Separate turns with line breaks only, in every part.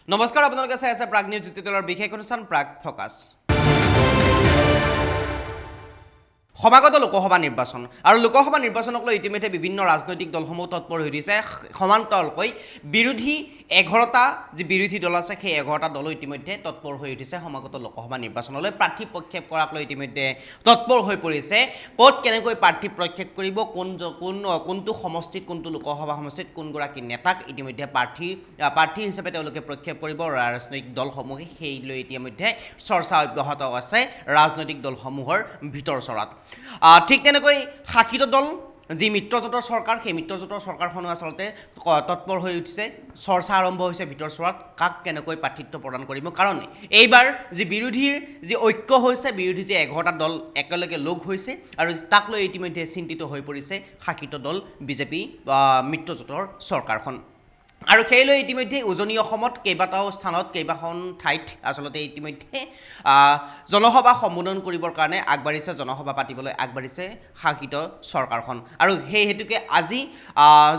নমস্কাৰ, আপোনালোকে চাই আছে প্ৰাগ নিউজ জ্যোতিতলৰ বিশেষ অনুষ্ঠান প্ৰাগ ফকাছ। সমাগত লোকসভা নিৰ্বাচন আৰু লোকসভা নিৰ্বাচনক লৈ ইতিমধ্যে বিভিন্ন ৰাজনৈতিক দলসমূহ তৎপৰ হৈ উঠিছে। সমান্তৰালকৈ বিৰোধী 11টা যি বিৰোধী দল আছে সেই 11টা দলো ইতিমধ্যে তৎপৰ হৈ উঠিছে সমাগত লোকসভা নিৰ্বাচনলৈ প্ৰাৰ্থী প্ৰক্ষেপ কৰাক লৈ ইতিমধ্যে তৎপৰ হৈ পৰিছে। ক'ত কেনেকৈ প্ৰাৰ্থী প্ৰক্ষেপ কৰিব, কোনটো সমষ্টিত, কোনটো লোকসভা সমষ্টিত কোনগৰাকী নেতাক ইতিমধ্যে প্ৰাৰ্থী হিচাপে তেওঁলোকে প্ৰক্ষেপ কৰিব ৰাজনৈতিক দলসমূহে, সেই লৈ ইতিমধ্যে চৰ্চা অব্যাহত আছে ৰাজনৈতিক দলসমূহৰ ভিতৰ চৰাত। ঠিক তেনেকৈ শাসিত দল যি মিত্ৰজোঁটৰ চৰকাৰ, সেই মিত্ৰজোঁটৰ চৰকাৰখনো আচলতে তৎপৰ হৈ উঠিছে। চৰ্চা আৰম্ভ হৈছে ভিতৰ চৰাত, কাক কেনেকৈ প্ৰাৰ্থিত্ব প্ৰদান কৰিব। কাৰণ এইবাৰ যি বিৰোধীৰ যি ঐক্য হৈছে, বিৰোধী যি 11টা দল একেলগে লগ হৈছে আৰু তাক লৈ ইতিমধ্যে চিন্তিত হৈ পৰিছে শাসিত দল বিজেপি মিত্ৰজোঁটৰ চৰকাৰখন। আৰু সেই লৈ ইতিমধ্যে উজনি অসমত কেইবাটাও স্থানত, কেইবাখন ঠাইত আচলতে ইতিমধ্যে জনসভা সম্বোধন কৰিবৰ কাৰণে আগবাঢ়িছে, জনসভা পাতিবলৈ আগবাঢ়িছে শাসিত চৰকাৰখন। আৰু সেই হেতুকে আজি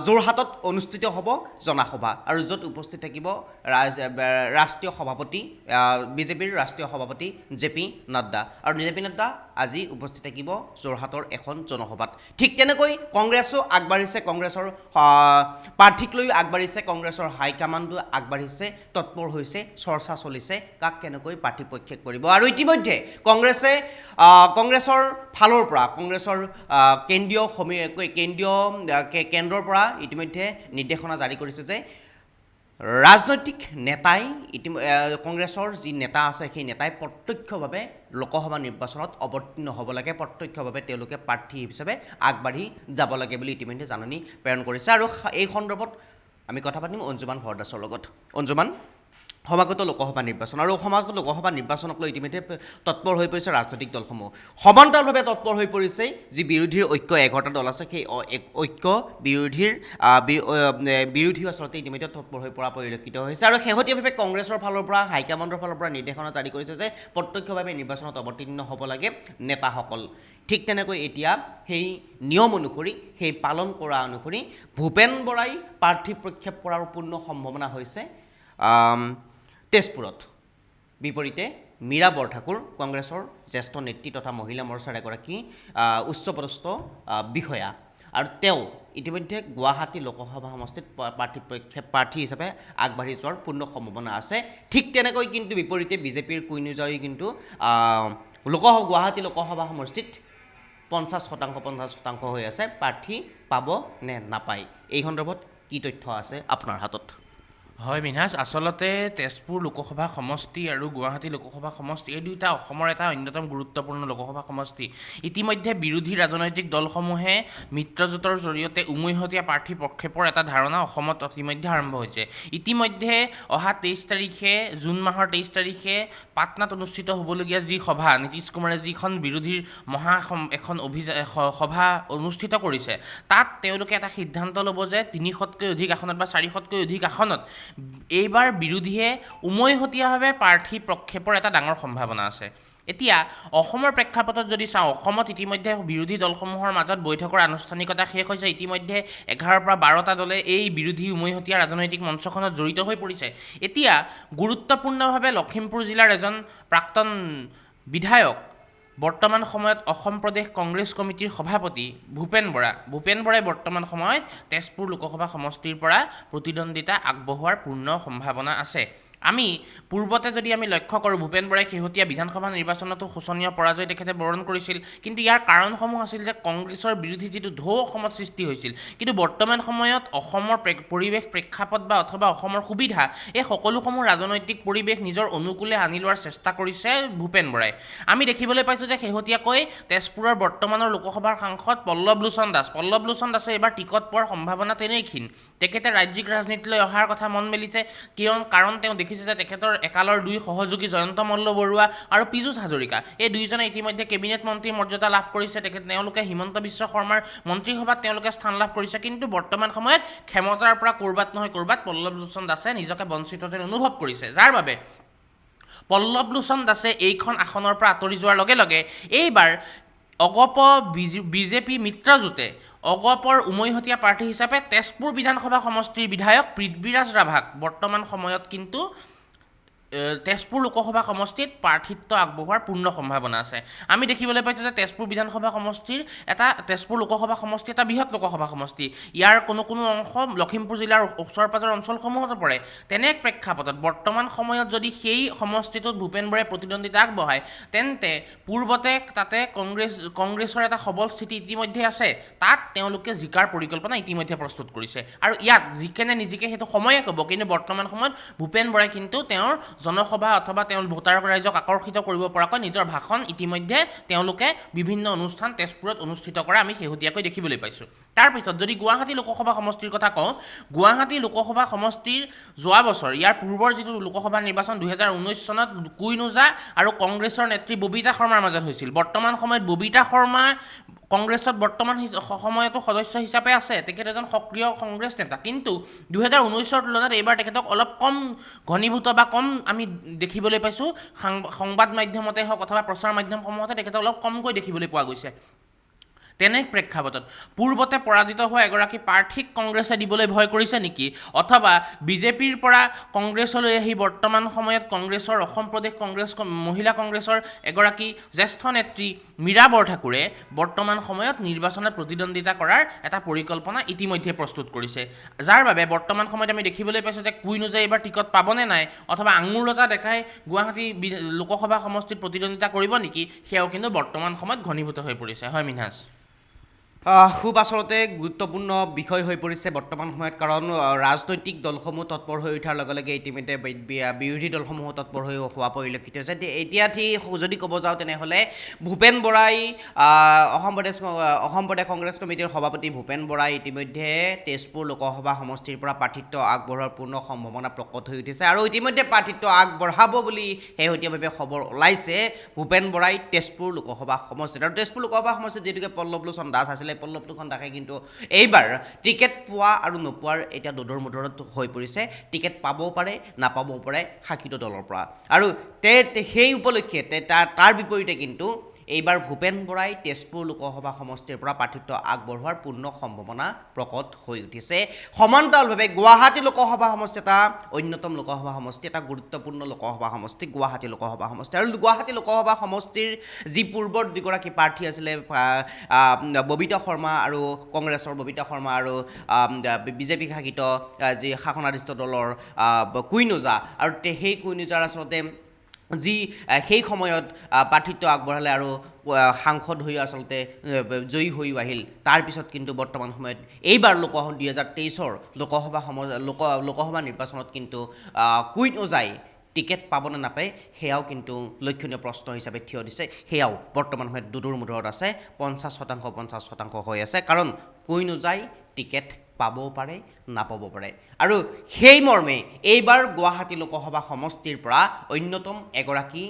যোৰহাটত অনুষ্ঠিত হ'ব জনসভা, আৰু য'ত উপস্থিত থাকিব ৰাষ্ট্ৰীয় সভাপতি বিজেপিৰ ৰাষ্ট্ৰীয় সভাপতি JP নাড্ডা। আৰু JP নাড্ডা আজি উপস্থিত থাকিব যোৰহাটৰ এখন জনসভাত। ঠিক তেনেকৈ কংগ্ৰেছো আগবাঢ়িছে, কংগ্ৰেছৰ প্ৰাৰ্থীক লৈও আগবাঢ়িছে, কংগ্ৰেছৰ হাইকমাণ্ডো আগবাঢ়িছে, তৎপৰ হৈছে, চৰ্চা চলিছে কাক কেনেকৈ প্ৰাৰ্থী প্ৰক্ষেপ কৰিব। আৰু ইতিমধ্যে কংগ্ৰেছৰ ফালৰ পৰা, কংগ্ৰেছৰ কেন্দ্ৰৰ পৰা ইতিমধ্যে নিৰ্দেশনা জাৰি কৰিছে যে ৰাজনৈতিক নেতাই কংগ্ৰেছৰ যি নেতা আছে সেই নেতাই প্ৰত্যক্ষভাৱে লোকসভা নিৰ্বাচনত অৱতীৰ্ণ হ'ব লাগে, প্ৰত্যক্ষভাৱে তেওঁলোকে প্ৰাৰ্থী হিচাপে আগবাঢ়ি যাব লাগে বুলি ইতিমধ্যে জাননী প্ৰেৰণ কৰিছে। আৰু এই সন্দৰ্ভত আমি কথা পাতিম অঞ্জুমান ভৰদাসৰ লগত। অঞ্জুমান, সমাগত লোকসভা নিৰ্বাচন আৰু সমাগত লোকসভা নিৰ্বাচনক লৈ ইতিমধ্যে তৎপৰ হৈ পৰিছে ৰাজনৈতিক দলসমূহ। সমান্তৰালভাৱে তৎপৰ হৈ পৰিছে যি বিৰোধীৰ ঐক্য 11টা দল আছে, সেই ঐক্য বিৰোধীও আচলতে ইতিমধ্যে তৎপৰ হৈ পৰা পৰিলক্ষিত হৈছে। আৰু শেহতীয়াভাৱে কংগ্ৰেছৰ ফালৰ পৰা, হাইকমাণ্ডৰ ফালৰ পৰা নিৰ্দেশনা জাৰি কৰিছে যে প্ৰত্যক্ষভাৱে নিৰ্বাচনত অৱতীৰ্ণ হ'ব লাগে নেতাসকল। ঠিক তেনেকৈ এতিয়া সেই নিয়ম অনুসৰি, সেই পালন কৰা অনুসৰি ভূপেন বৰাই প্ৰাৰ্থী প্ৰক্ষেপ কৰাৰ পূৰ্ণ সম্ভাৱনা হৈছে তেজপুৰত। বিপৰীতে মীৰা বৰঠাকুৰ, কংগ্ৰেছৰ জ্যেষ্ঠ নেত্ৰী তথা মহিলা মৰ্চাৰ এগৰাকী উচ্চপদস্থ বিষয়া, আৰু তেওঁ ইতিমধ্যে গুৱাহাটী লোকসভা সমষ্টিত প্ৰাৰ্থী হিচাপে আগবাঢ়ি যোৱাৰ পূৰ্ণ সম্ভাৱনা আছে। ঠিক তেনেকৈ কিন্তু বিপৰীতে বিজেপিৰ কুইনুজয়ী কিন্তু গুৱাহাটী লোকসভা সমষ্টিত 50% হৈ আছে, প্ৰাৰ্থী পাব নে নাপায়। এই সন্দৰ্ভত কি তথ্য আছে আপোনাৰ হাতত?
হয় মিনহাজ, আচলতে তেজপুৰ লোকসভা সমষ্টি আৰু গুৱাহাটী লোকসভা সমষ্টি এই দুয়োটা অসমৰ এটা অন্যতম গুৰুত্বপূৰ্ণ লোকসভা সমষ্টি। ইতিমধ্যে বিৰোধী ৰাজনৈতিক দলসমূহে মিত্ৰজোঁটৰ জৰিয়তে উমৈহতীয়া প্ৰাৰ্থী প্ৰক্ষেপৰ এটা ধাৰণা অসমত ইতিমধ্যে আৰম্ভ হৈছে। ইতিমধ্যে অহা 23 তাৰিখে, জুন মাহৰ 23 তাৰিখে পাটনাত অনুষ্ঠিত হ'বলগীয়া যি সভা, নীতিশ কুমাৰে যিখন বিৰোধীৰ এখন সভা অনুষ্ঠিত কৰিছে, তাত তেওঁলোকে এটা সিদ্ধান্ত ল'ব যে 300তকৈ অধিক আসনত বা 400তকৈ অধিক আসনত এইবাৰ বিৰোধীয়ে উমৈহতীয়াভাৱে প্ৰাৰ্থী প্ৰক্ষেপৰ এটা ডাঙৰ সম্ভাৱনা আছে। এতিয়া অসমৰ প্ৰেক্ষাপটত যদি চাওঁ, অসমত ইতিমধ্যে বিৰোধী দলসমূহৰ মাজত বৈঠকৰ আনুষ্ঠানিকতা শেষ হৈছে। ইতিমধ্যে 11ৰ পৰা 12টা দলে এই বিৰোধী উমৈহতীয়া ৰাজনৈতিক মঞ্চখনত জড়িত হৈ পৰিছে। এতিয়া গুৰুত্বপূৰ্ণভাৱে লখিমপুৰ জিলাৰ এজন প্ৰাক্তন বিধায়ক, বৰ্তমান সময়ত অসম প্ৰদেশ কংগ্ৰেছ কমিটিৰ সভাপতি ভূপেন বৰাই বৰ্তমান সময়ত তেজপুৰ লোকসভা সমষ্টিৰ পৰা প্ৰতিদ্বন্দ্বিতা আগবঢ়োৱাৰ পূৰ্ণ সম্ভাৱনা আছে। আমি পূৰ্বতে যদি আমি লক্ষ্য কৰোঁ, ভূপেন বৰাই শেহতীয়া বিধানসভা নিৰ্বাচনতো শোচনীয় পৰাজয় তেখেতে বৰণ কৰিছিল। কিন্তু ইয়াৰ কাৰণসমূহ আছিল যে কংগ্ৰেছৰ বিৰোধী যিটো ঢৌ অসমত সৃষ্টি হৈছিল। কিন্তু বৰ্তমান সময়ত অসমৰ পৰিৱেশ প্ৰেক্ষাপট বা অথবা অসমৰ সুবিধা, এই সকলোসমূহ ৰাজনৈতিক পৰিৱেশ নিজৰ অনুকূলে আনি লোৱাৰ চেষ্টা কৰিছে ভূপেন বৰাই। আমি দেখিবলৈ পাইছোঁ যে শেহতীয়াকৈ তেজপুৰৰ বৰ্তমানৰ লোকসভাৰ সাংসদ পল্লৱ লোচন দাসে এইবাৰ টিকট পোৱাৰ সম্ভাৱনা তেনেই ক্ষীণ। তেখেতে ৰাজ্যিক ৰাজনীতিলৈ অহাৰ কথা মন মেলিছে, কাৰণ তেওঁ দেখিছে যে তেখেতৰ একালৰ দুই সহযোগী জয়ন্ত মল্ল বৰুৱা আৰু পীযুষ হাজৰিকা, এই দুয়োজনে ইতিমধ্যে কেবিনেট মন্ত্ৰীৰ মৰ্যাদা লাভ কৰিছে। তেওঁলোকে হিমন্ত বিশ্ব শৰ্মাৰ মন্ত্ৰীসভাত তেওঁলোকে স্থান লাভ কৰিছে। কিন্তু বৰ্তমান সময়ত ক্ষমতাৰ পৰা ক'ৰবাত নহয় ক'ৰবাত পল্লৱ লোচন দাসে নিজকে বঞ্চিত যেন অনুভৱ কৰিছে, যাৰ বাবে পল্লৱ লোচন দাসে এইখন আসনৰ পৰা আঁতৰি যোৱাৰ লগে লগে এইবাৰ অগপ বিজেপি মিত্ৰজোঁটে অগপৰ উমৈহতীয়া প্ৰাৰ্থী হিচাপে তেজপুৰ বিধানসভা সমষ্টিৰ বিধায়ক পৃথ্বীৰাজ ৰাভাক বৰ্তমান সময়ত কিন্তু তেজপুৰ লোকসভা সমষ্টিত প্ৰাৰ্থিত্ব আগবঢ়োৱাৰ পূৰ্ণ সম্ভাৱনা আছে। আমি দেখিবলৈ পাইছোঁ যে তেজপুৰ বিধানসভা সমষ্টিৰ তেজপুৰ লোকসভা সমষ্টি এটা বৃহৎ লোকসভা সমষ্টি। ইয়াৰ কোনো অংশ লখিমপুৰ জিলাৰ ওচৰ পাজৰ অঞ্চলসমূহতো পৰে। তেনে প্ৰেক্ষাপটত বৰ্তমান সময়ত যদি সেই সমষ্টিটোত ভূপেন বৰাই প্ৰতিদ্বন্দ্বিতা আগবঢ়ায়, তেন্তে পূৰ্বতে তাতে কংগ্ৰেছৰ এটা সবল স্থিতি ইতিমধ্যে আছে, তাত তেওঁলোকে জিকাৰ পৰিকল্পনা ইতিমধ্যে প্ৰস্তুত কৰিছে। আৰু ইয়াত জিকেনে নিজিকে সেইটো সময়ে ক'ব, কিন্তু বৰ্তমান সময়ত ভূপেন বৰাই কিন্তু তেওঁৰ জনসভা অথবা তেওঁৰ ভোটাৰ ৰাইজক আকৰ্ষিত কৰিব পৰাকৈ নিজৰ ভাষণ ইতিমধ্যে তেওঁলোকে বিভিন্ন অনুষ্ঠান তেজপুৰত অনুষ্ঠিত কৰা আমি শেহতীয়াকৈ দেখিবলৈ পাইছোঁ। তাৰপিছত যদি গুৱাহাটী লোকসভা সমষ্টিৰ কথা কওঁ, গুৱাহাটী লোকসভা সমষ্টিৰ যোৱা বছৰ ইয়াৰ পূৰ্বৰ যিটো লোকসভা নিৰ্বাচন 2019 চনত কুইন ওজা আৰু কংগ্ৰেছৰ নেত্ৰী ববিতা শৰ্মাৰ মাজত হৈছিল। বৰ্তমান সময়ত ববিতা শৰ্মা কংগ্ৰেছত বৰ্তমান সময়তো সদস্য হিচাপে আছে, তেখেত এজন সক্ৰিয় কংগ্ৰেছ নেতা, কিন্তু 2019 তুলনাত এইবাৰ তেখেতক অলপ কম ঘনীভূত বা কম আমি দেখিবলৈ পাইছোঁ। সংবাদ মাধ্যমতে হওক অথবা প্ৰচাৰ মাধ্যমসমূহতে তেখেতক অলপ কমকৈ দেখিবলৈ পোৱা গৈছে। তেনে প্ৰেক্ষাপটত পূৰ্বতে পৰাজিত হোৱা এগৰাকী প্ৰাৰ্থীক কংগ্ৰেছে দিবলৈ ভয় কৰিছে নেকি, অথবা বিজেপিৰ পৰা কংগ্ৰেছলৈ আহি বৰ্তমান সময়ত কংগ্ৰেছৰ অসম প্ৰদেশ মহিলা কংগ্ৰেছৰ এগৰাকী জ্যেষ্ঠ নেত্ৰী মীৰা বৰঠাকুৰে বৰ্তমান সময়ত নিৰ্বাচনত প্ৰতিদ্বন্দ্বিতা কৰাৰ এটা পৰিকল্পনা ইতিমধ্যে প্ৰস্তুত কৰিছে, যাৰ বাবে বৰ্তমান সময়ত আমি দেখিবলৈ পাইছোঁ যে কুইন ওজাই এইবাৰ টিকট পাবনে নাই অথবা আঙুৰলতা দেখাই গুৱাহাটী লোকসভা সমষ্টিত প্ৰতিদ্বন্দ্বিতা কৰিব নেকি, সেয়াও কিন্তু বৰ্তমান সময়ত ঘনীভূত হৈ পৰিছে। হয় মিনহাজ?
খুব আচলতে গুৰুত্বপূৰ্ণ বিষয় হৈ পৰিছে বৰ্তমান সময়ত, কাৰণ ৰাজনৈতিক দলসমূহ তৎপৰ হৈ উঠাৰ লগে লগে ইতিমধ্যে বিৰোধী দলসমূহ তৎপৰ হৈ হোৱা পৰিলক্ষিত হৈছে। এতিয়া যদি ক'ব যাওঁ তেনেহ'লে ভূপেন বৰাই অসম প্ৰদেশ কংগ্ৰেছ কমিটিৰ সভাপতি ভূপেন বৰাই ইতিমধ্যে তেজপুৰ লোকসভা সমষ্টিৰ পৰা প্ৰাৰ্থিত্ব আগবঢ়োৱাৰ পূৰ্ণ সম্ভাৱনা প্ৰকট হৈ উঠিছে, আৰু ইতিমধ্যে প্ৰাৰ্থিত্ব আগবঢ়াব বুলি শেহতীয়াভাৱে খবৰ ওলাইছে ভূপেন বৰাই তেজপুৰ লোকসভা সমষ্টিত। আৰু তেজপুৰ লোকসভা সমষ্টিত যিহেতুকে পল্লৱলোচন দাস আছিলে, পল্লৱলোচন দাসে কিন্তু এইবাৰ টিকেট পোৱা আৰু নোপোৱাৰ এতিয়া দোধৰ মোধৰত হৈ পৰিছে। টিকেট পাবও পাৰে, নাপাবও পাৰে শাসিত দলৰ পৰা। আৰু সেই উপলক্ষে তাৰ বিপৰীতে কিন্তু এইবাৰ ভূপেন বৰাই তেজপুৰ লোকসভা সমষ্টিৰ পৰা প্ৰাৰ্থিত্ব আগবঢ়োৱাৰ পূৰ্ণ সম্ভাৱনা প্ৰকট হৈ উঠিছে। সমান্তৰালভাৱে গুৱাহাটী লোকসভা সমষ্টি এটা অন্যতম লোকসভা সমষ্টি, এটা গুৰুত্বপূৰ্ণ লোকসভা সমষ্টি গুৱাহাটী লোকসভা সমষ্টি। আৰু গুৱাহাটী লোকসভা সমষ্টিৰ যি পূৰ্বৰ দুগৰাকী প্ৰাৰ্থী আছিলে, ববিতা শৰ্মা আৰু কংগ্ৰেছৰ ববিতা শৰ্মা আৰু বিজেপি শাসিত যি শাসনাধিষ্ঠ দলৰ কুইন ওজা, আৰু সেই কুইন ওজাৰ আচলতে যি সেই সময়ত প্ৰাৰ্থিত্ব আগবঢ়ালে আৰু সাংসদ হৈ আচলতে জয়ী হৈও আহিল, তাৰপিছত কিন্তু বৰ্তমান সময়ত এইবাৰ 2023 লোকসভা নিৰ্বাচনত কিন্তু কুইন ওজাই টিকেট পাবনে নাপায় সেয়াও কিন্তু লক্ষণীয় প্ৰশ্ন হিচাপে থিয় দিছে। সেয়াও বৰ্তমান সময়ত দুধুৰ মুধৰত আছে, 50% হৈ আছে, কাৰণ কুইন ওজাই টিকেট পাবও পাৰে, নাপাব পাৰে। আৰু সেই মৰ্মে এইবাৰ গুৱাহাটী লোকসভা সমষ্টিৰ পৰা অন্যতম এগৰাকী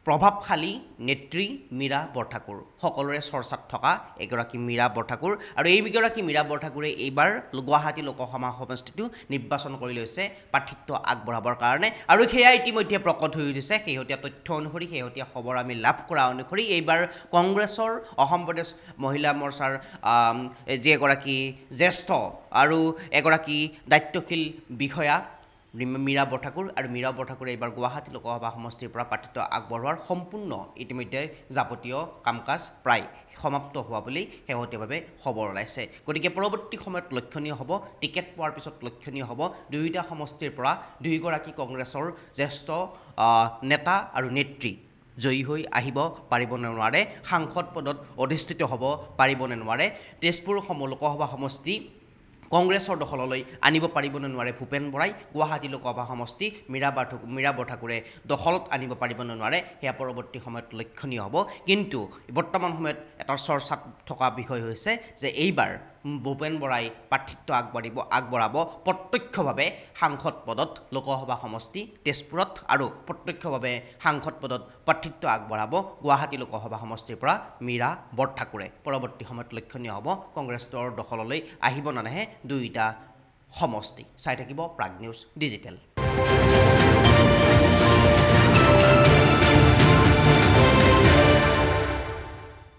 প্ৰভাৱশালী নেত্ৰী মীৰা বৰঠাকুৰ, সকলোৰে চৰ্চাত থকা এগৰাকী মীৰা বৰঠাকুৰ। আৰু এইগৰাকী মীৰা বৰঠাকুৰে এইবাৰ গুৱাহাটী লোকসভা সমষ্টিটো নিৰ্বাচন কৰি লৈছে প্ৰাৰ্থিত্ব আগবঢ়াবৰ কাৰণে, আৰু সেয়া ইতিমধ্যে প্ৰকট হৈ উঠিছে। শেহতীয়া তথ্য অনুসৰি, শেহতীয়া খবৰ আমি লাভ কৰা অনুসৰি এইবাৰ কংগ্ৰেছৰ অসম প্ৰদেশ মহিলা মৰ্চাৰ যি এগৰাকী জ্যেষ্ঠ আৰু এগৰাকী দায়িত্বশীল বিষয়া মীৰা বৰঠাকুৰ, আৰু মীৰা বৰঠাকুৰে এইবাৰ গুৱাহাটী লোকসভা সমষ্টিৰ পৰা প্ৰাৰ্থিত্ব আগবঢ়োৱাৰ সম্পূৰ্ণ ইতিমধ্যে যাৱতীয় কাম কাজ প্ৰায় সমাপ্ত হোৱা বুলি শেহতীয়াভাৱে খবৰ ওলাইছে। গতিকে পৰৱৰ্তী সময়ত লক্ষণীয় হ'ব, টিকেট পোৱাৰ পিছত লক্ষণীয় হ'ব দুয়োটা সমষ্টিৰ পৰা দুয়োগৰাকী কংগ্ৰেছৰ জ্যেষ্ঠ নেতা আৰু নেত্ৰী জয়ী হৈ আহিব পাৰিবনে নোৱাৰে, সাংসদ পদত অধিষ্ঠিত হ'ব পাৰিবনে নোৱাৰে, তেজপুৰ লোকসভা সমষ্টি কংগ্ৰেছৰ দখললৈ আনিব পাৰিবনে নোৱাৰে ভূপেন বৰাই, গুৱাহাটী লোকসভা সমষ্টি মীৰা বৰঠাকুৰে দখলত আনিব পাৰিবনে নোৱাৰে, সেয়া পৰৱৰ্তী সময়ত লক্ষণীয় হ'ব। কিন্তু বৰ্তমান সময়ত এটা চৰ্চাত থকা বিষয় হৈছে যে এইবাৰ ভূপেন বৰাই প্ৰাৰ্থিত্ব আগবঢ়াব প্ৰত্যক্ষভাৱে সাংসদ পদত লোকসভা সমষ্টি তেজপুৰত, আৰু প্ৰত্যক্ষভাৱে সাংসদ পদত প্ৰাৰ্থিত্ব আগবঢ়াব গুৱাহাটী লোকসভা সমষ্টিৰ পৰা মীৰা বৰঠাকুৰে। পৰৱৰ্তী সময়ত লক্ষণীয় হ'ব কংগ্ৰেছৰ দখললৈ আহিব নে নাহে দুয়োটা সমষ্টি। চাই থাকিব প্ৰাগ নিউজ ডিজিটেল।